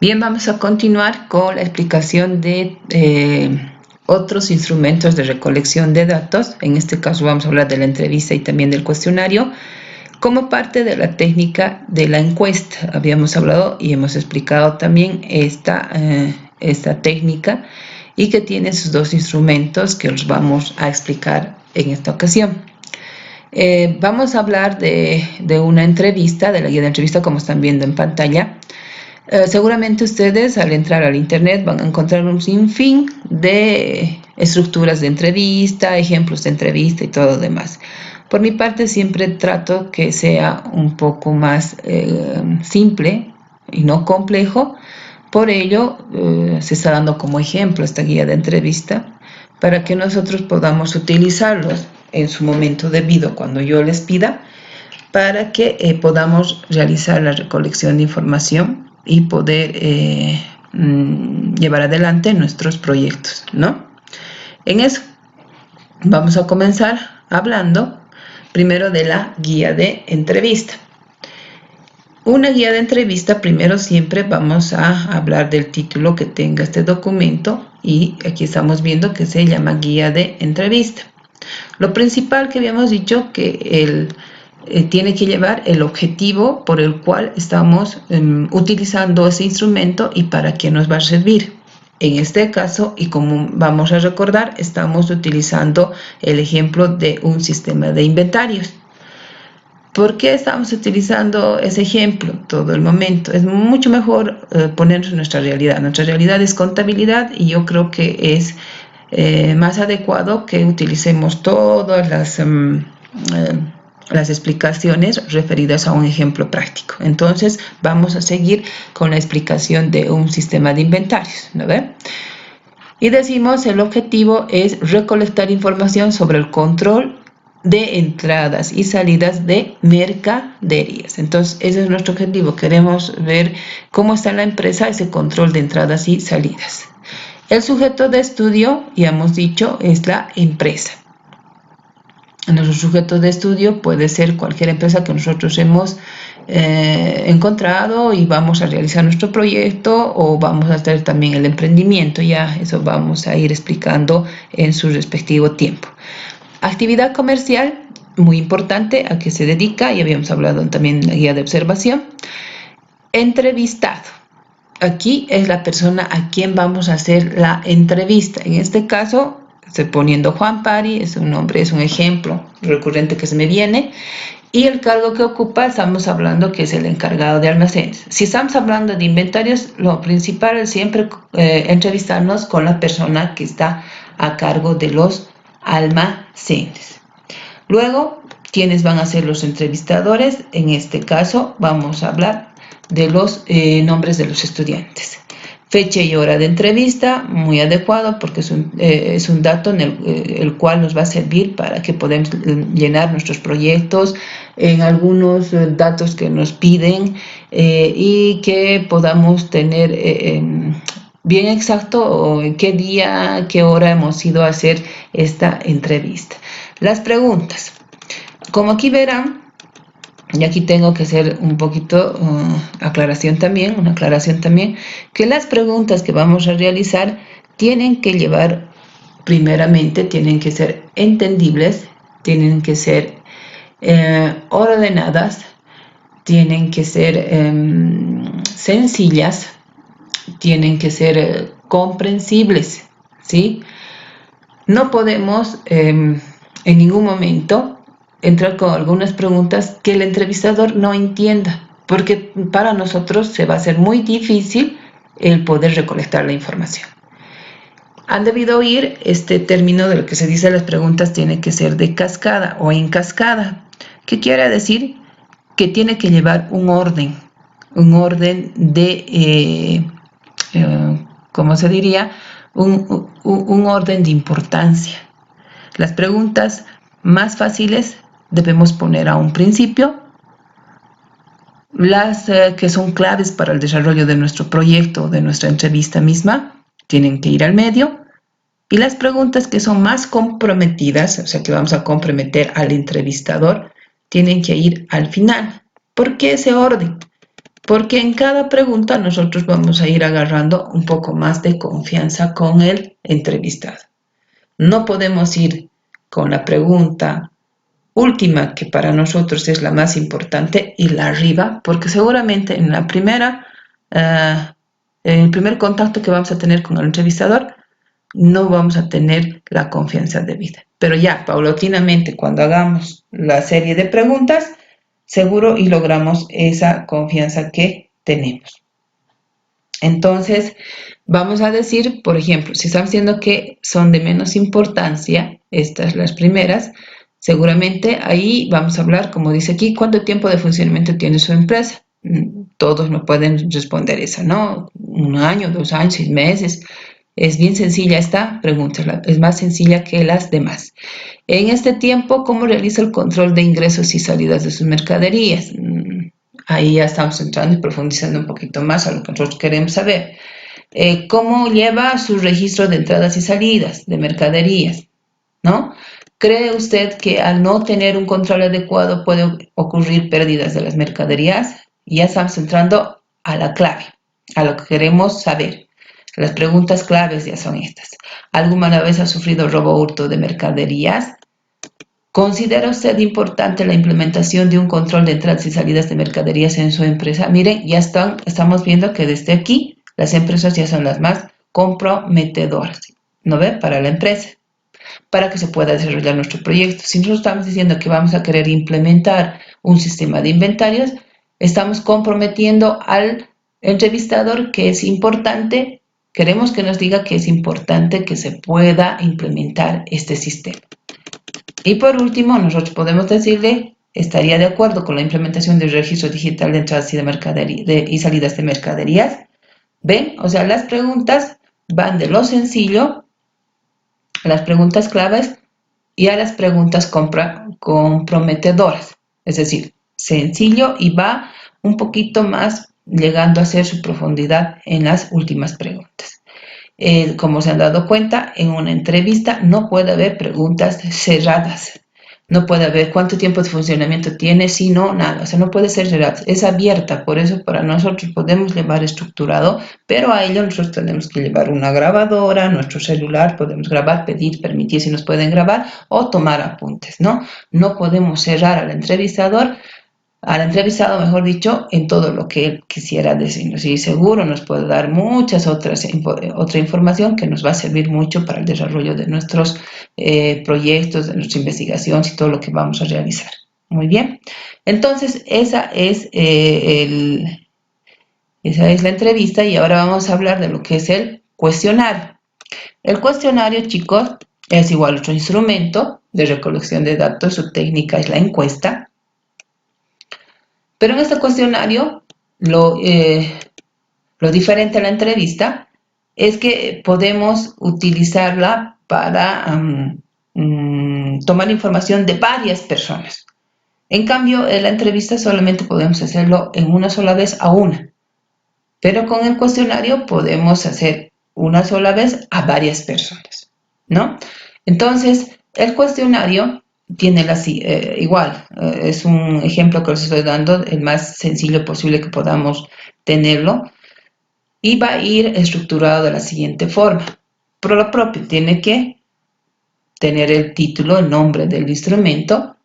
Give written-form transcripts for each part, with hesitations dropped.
Bien, vamos a continuar con la explicación de otros instrumentos de recolección de datos. En este caso vamos a hablar de la entrevista y también del cuestionario como parte de la técnica de la encuesta. Habíamos hablado y hemos explicado también esta técnica y que tiene sus dos instrumentos que os vamos a explicar en esta ocasión. Vamos a hablar de una entrevista, de la guía de entrevista como están viendo en pantalla. Seguramente ustedes al entrar al internet van a encontrar un sinfín de estructuras de entrevista, ejemplos de entrevista y todo lo demás. Por mi parte siempre trato que sea un poco más simple y no complejo. Por ello se está dando como ejemplo esta guía de entrevista para que nosotros podamos utilizarlos en su momento debido cuando yo les pida para que podamos realizar la recolección de información y poder llevar adelante nuestros proyectos, ¿no? En eso vamos a comenzar hablando primero de la guía de entrevista. Una guía de entrevista, primero siempre vamos a hablar del título que tenga este documento y aquí estamos viendo que se llama guía de entrevista. Lo principal que habíamos dicho que tiene que llevar el objetivo por el cual estamos utilizando ese instrumento y para qué nos va a servir. En este caso, y como vamos a recordar, estamos utilizando el ejemplo de un sistema de inventarios. ¿Por qué estamos utilizando ese ejemplo todo el momento? Es mucho mejor ponernos en nuestra realidad. Nuestra realidad es contabilidad y yo creo que es más adecuado que utilicemos todas las explicaciones referidas a un ejemplo práctico. Entonces vamos a seguir con la explicación de un sistema de inventarios, ¿no ve? Y decimos el objetivo es recolectar información sobre el control de entradas y salidas de mercaderías. Entonces ese es nuestro objetivo. Queremos ver cómo está en la empresa ese control de entradas y salidas. El sujeto de estudio, ya hemos dicho, es la empresa. Nuestro sujeto de estudio puede ser cualquier empresa que nosotros hemos encontrado y vamos a realizar nuestro proyecto o vamos a hacer también el emprendimiento. Ya eso vamos a ir explicando en su respectivo tiempo. Actividad comercial, muy importante, a qué se dedica, ya habíamos hablado también en la guía de observación. Entrevistado. Aquí es la persona a quien vamos a hacer la entrevista. En este caso, estoy poniendo Juan Pari, es un nombre, es un ejemplo recurrente que se me viene. Y el cargo que ocupa, estamos hablando que es el encargado de almacenes. Si estamos hablando de inventarios, lo principal es siempre entrevistarnos con la persona que está a cargo de los almacenes. Luego, ¿quiénes van a ser los entrevistadores? En este caso, vamos a hablar de los nombres de los estudiantes. Fecha y hora de entrevista, muy adecuado porque es un dato en el cual nos va a servir para que podamos llenar nuestros proyectos en algunos datos que nos piden y que podamos tener bien exacto en qué día, qué hora hemos ido a hacer esta entrevista. Las preguntas. Como aquí verán, y aquí tengo que hacer un poquito una aclaración también, que las preguntas que vamos a realizar tienen que llevar, primeramente, tienen que ser entendibles, tienen que ser ordenadas, tienen que ser sencillas, tienen que ser comprensibles, ¿sí? No podemos en ningún momento entrar con algunas preguntas que el entrevistador no entienda, porque para nosotros se va a hacer muy difícil el poder recolectar la información. Han debido oír este término de lo que se dice las preguntas tiene que ser de cascada o en cascada. ¿Qué quiere decir? Que tiene que llevar un orden de, ¿cómo se diría? Un orden de importancia. Las preguntas más fáciles debemos poner a un principio, las que son claves para el desarrollo de nuestro proyecto o de nuestra entrevista misma tienen que ir al medio y las preguntas que son más comprometidas, o sea que vamos a comprometer al entrevistador, tienen que ir al final. ¿Por qué ese orden? porque en cada pregunta nosotros vamos a ir agarrando un poco más de confianza con el entrevistado. No podemos ir con la pregunta última, que para nosotros es la más importante, y la arriba, porque seguramente en la en el primer contacto que vamos a tener con el entrevistador, no vamos a tener la confianza debida. Pero ya, paulatinamente, cuando hagamos la serie de preguntas, seguro y logramos esa confianza que tenemos. Entonces, vamos a decir, por ejemplo, si estamos diciendo que son de menos importancia, estas las primeras, seguramente ahí vamos a hablar, como dice aquí, ¿cuánto tiempo de funcionamiento tiene su empresa? Todos me pueden responder esa, ¿no? 1 año, 2 años, 6 meses. Es bien sencilla esta pregunta, es más sencilla que las demás. En este tiempo, ¿cómo realiza el control de ingresos y salidas de sus mercaderías? Ahí ya estamos entrando y profundizando un poquito más a lo que nosotros queremos saber. ¿Cómo lleva su registro de entradas y salidas de mercaderías? ¿No? ¿Cree usted que al no tener un control adecuado puede ocurrir pérdidas de las mercaderías? Ya estamos entrando a la clave, a lo que queremos saber. Las preguntas claves ya son estas. ¿Alguna vez ha sufrido robo o hurto de mercaderías? ¿Considera usted importante la implementación de un control de entradas y salidas de mercaderías en su empresa? Miren, ya estamos viendo que desde aquí las empresas ya son las más comprometedoras, ¿no ve? Para la empresa, para que se pueda desarrollar nuestro proyecto. Si nosotros estamos diciendo que vamos a querer implementar un sistema de inventarios, estamos comprometiendo al entrevistador que es importante, queremos que nos diga que es importante que se pueda implementar este sistema. Y por último, nosotros podemos decirle, ¿estaría de acuerdo con la implementación del registro digital de entradas y salidas de mercaderías? ¿Ven? O sea, las preguntas van de lo sencillo, a las preguntas claves y a las preguntas comprometedoras. Es decir, sencillo y va un poquito más llegando a ser su profundidad en las últimas preguntas. Como se han dado cuenta, en una entrevista no puede haber preguntas cerradas. No puede haber cuánto tiempo de funcionamiento tiene, si no, nada. O sea, no puede ser cerrada. Es abierta. Por eso para nosotros podemos llevar estructurado, pero a ello nosotros tenemos que llevar una grabadora, nuestro celular, podemos grabar, pedir, permitir si nos pueden grabar o tomar apuntes, ¿no? No podemos cerrar al entrevistador, mejor dicho, en todo lo que él quisiera decirnos. Y seguro nos puede dar muchas otra información que nos va a servir mucho para el desarrollo de nuestros proyectos, de nuestra investigación y todo lo que vamos a realizar. Muy bien. Entonces, esa es la entrevista y ahora vamos a hablar de lo que es el cuestionario. El cuestionario, chicos, es igual a otro instrumento de recolección de datos. Su técnica es la encuesta. Pero en este cuestionario, lo diferente a la entrevista es que podemos utilizarla para tomar información de varias personas. En cambio, en la entrevista solamente podemos hacerlo en una sola vez a una. Pero con el cuestionario podemos hacer una sola vez a varias personas, ¿no? Entonces, el cuestionario tiene es un ejemplo que os estoy dando, el más sencillo posible que podamos tenerlo, y va a ir estructurado de la siguiente forma. Por lo propio, tiene que tener el título, el nombre del instrumento.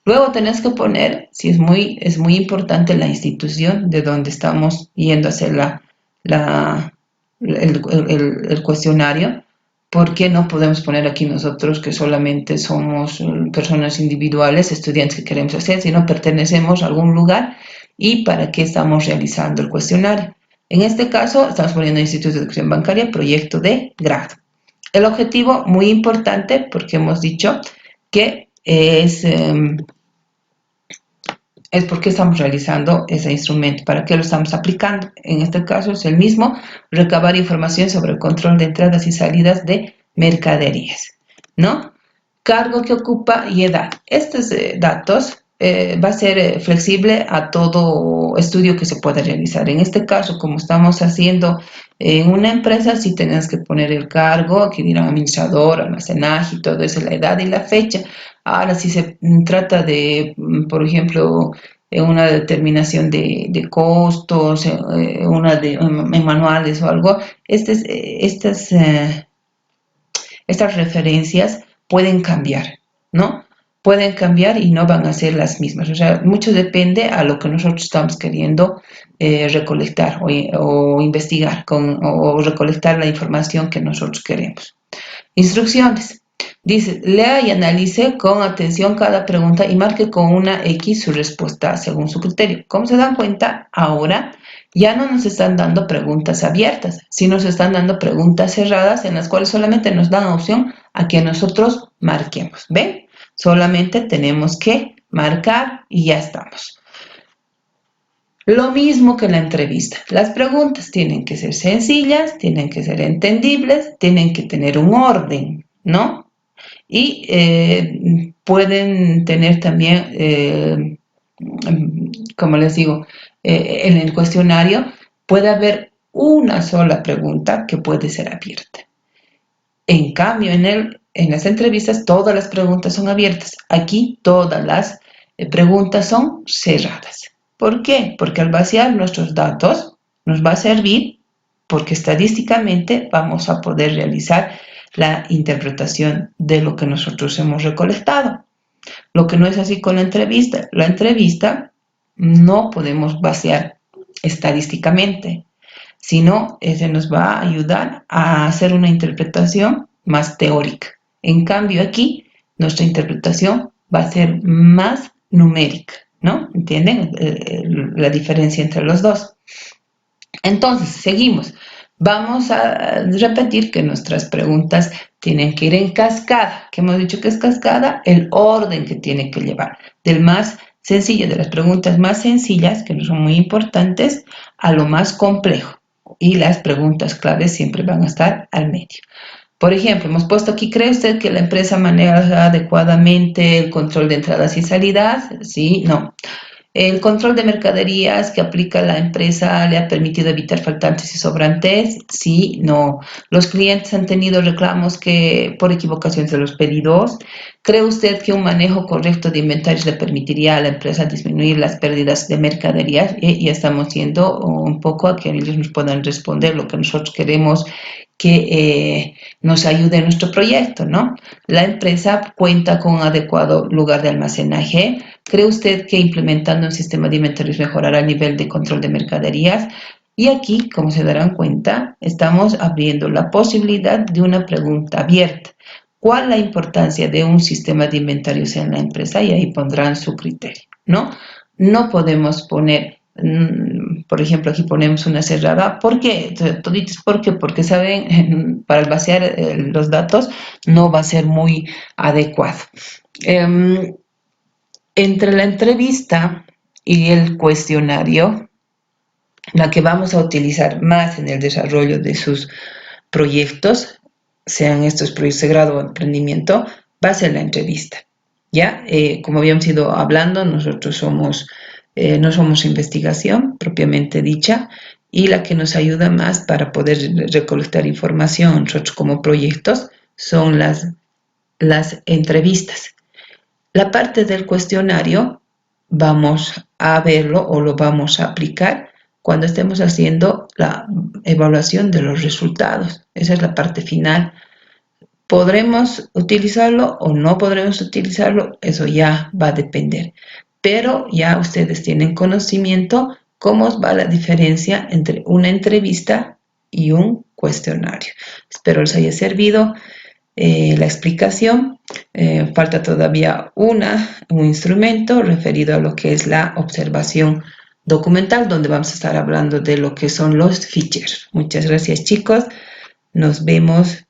Luego tenés que poner, si es muy importante, la institución de donde estamos yendo a hacer el cuestionario. ¿Por qué no podemos poner aquí nosotros que solamente somos personas individuales, estudiantes que queremos hacer, sino pertenecemos a algún lugar y para qué estamos realizando el cuestionario? En este caso, estamos poniendo Instituto de Educación Bancaria, proyecto de grado. El objetivo, muy importante, porque hemos dicho que es por qué estamos realizando ese instrumento, para qué lo estamos aplicando. En este caso es el mismo, recabar información sobre el control de entradas y salidas de mercaderías, ¿no? Cargo que ocupa y edad. Estos datos va a ser flexible a todo estudio que se pueda realizar. En este caso, como estamos haciendo en una empresa, sí tenemos que poner el cargo, que dirá administrador, almacenaje y todo eso, la edad y la fecha. Ahora, si se trata de, por ejemplo, una determinación de costos, en manuales o algo, estas referencias pueden cambiar, ¿no? Pueden cambiar y no van a ser las mismas. O sea, mucho depende a lo que nosotros estamos queriendo recolectar o investigar o recolectar la información que nosotros queremos. Instrucciones. Dice, lea y analice con atención cada pregunta y marque con una X su respuesta según su criterio. Como se dan cuenta, ahora ya no nos están dando preguntas abiertas, sino nos están dando preguntas cerradas en las cuales solamente nos dan opción a que nosotros marquemos. ¿Ven? Solamente tenemos que marcar y ya estamos. Lo mismo que en la entrevista. Las preguntas tienen que ser sencillas, tienen que ser entendibles, tienen que tener un orden, ¿no? Y pueden tener también, como les digo, en el cuestionario puede haber una sola pregunta que puede ser abierta. En cambio, en las entrevistas todas las preguntas son abiertas. Aquí todas las preguntas son cerradas. ¿Por qué? Porque al vaciar nuestros datos nos va a servir porque estadísticamente vamos a poder realizar la interpretación de lo que nosotros hemos recolectado. Lo que no es así con la entrevista. La entrevista no podemos vaciar estadísticamente, sino se nos va a ayudar a hacer una interpretación más teórica. En cambio, aquí nuestra interpretación va a ser más numérica, ¿no? ¿Entienden la diferencia entre los dos? Entonces, seguimos. Vamos a repetir que nuestras preguntas tienen que ir en cascada. ¿Qué hemos dicho que es cascada? El orden que tiene que llevar. Del más sencillo, de las preguntas más sencillas, que no son muy importantes, a lo más complejo. Y las preguntas claves siempre van a estar al medio. Por ejemplo, hemos puesto aquí, ¿cree usted que la empresa maneja adecuadamente el control de entradas y salidas? Sí, no. El control de mercaderías que aplica la empresa le ha permitido evitar faltantes y sobrantes. Sí, no. Los clientes han tenido reclamos por equivocaciones de los pedidos. ¿Cree usted que un manejo correcto de inventarios le permitiría a la empresa disminuir las pérdidas de mercaderías? Y estamos yendo un poco a que ellos nos puedan responder lo que nosotros queremos que nos ayude en nuestro proyecto, ¿no? La empresa cuenta con un adecuado lugar de almacenaje. ¿Cree usted que implementando un sistema de inventarios mejorará el nivel de control de mercaderías? Y aquí, como se darán cuenta, estamos abriendo la posibilidad de una pregunta abierta. ¿Cuál es la importancia de un sistema de inventarios en la empresa? Y ahí pondrán su criterio, ¿no? No podemos poner, por ejemplo, aquí ponemos una cerrada. ¿Por qué? Toditos, ¿por qué? Porque saben, para vaciar los datos no va a ser muy adecuado. Entre la entrevista y el cuestionario, la que vamos a utilizar más en el desarrollo de sus proyectos, sean estos proyectos de grado o emprendimiento, va a ser la entrevista. ¿Ya? Como habíamos ido hablando, nosotros no somos investigación propiamente dicha, y la que nos ayuda más para poder recolectar información nosotros como proyectos son las entrevistas. La parte del cuestionario vamos a verlo o lo vamos a aplicar cuando estemos haciendo la evaluación de los resultados. Esa es la parte final. ¿Podremos utilizarlo o no podremos utilizarlo? Eso ya va a depender. Pero ya ustedes tienen conocimiento cómo va la diferencia entre una entrevista y un cuestionario. Espero les haya servido la explicación. Falta todavía un instrumento referido a lo que es la observación documental, donde vamos a estar hablando de lo que son los features. Muchas gracias, chicos. Nos vemos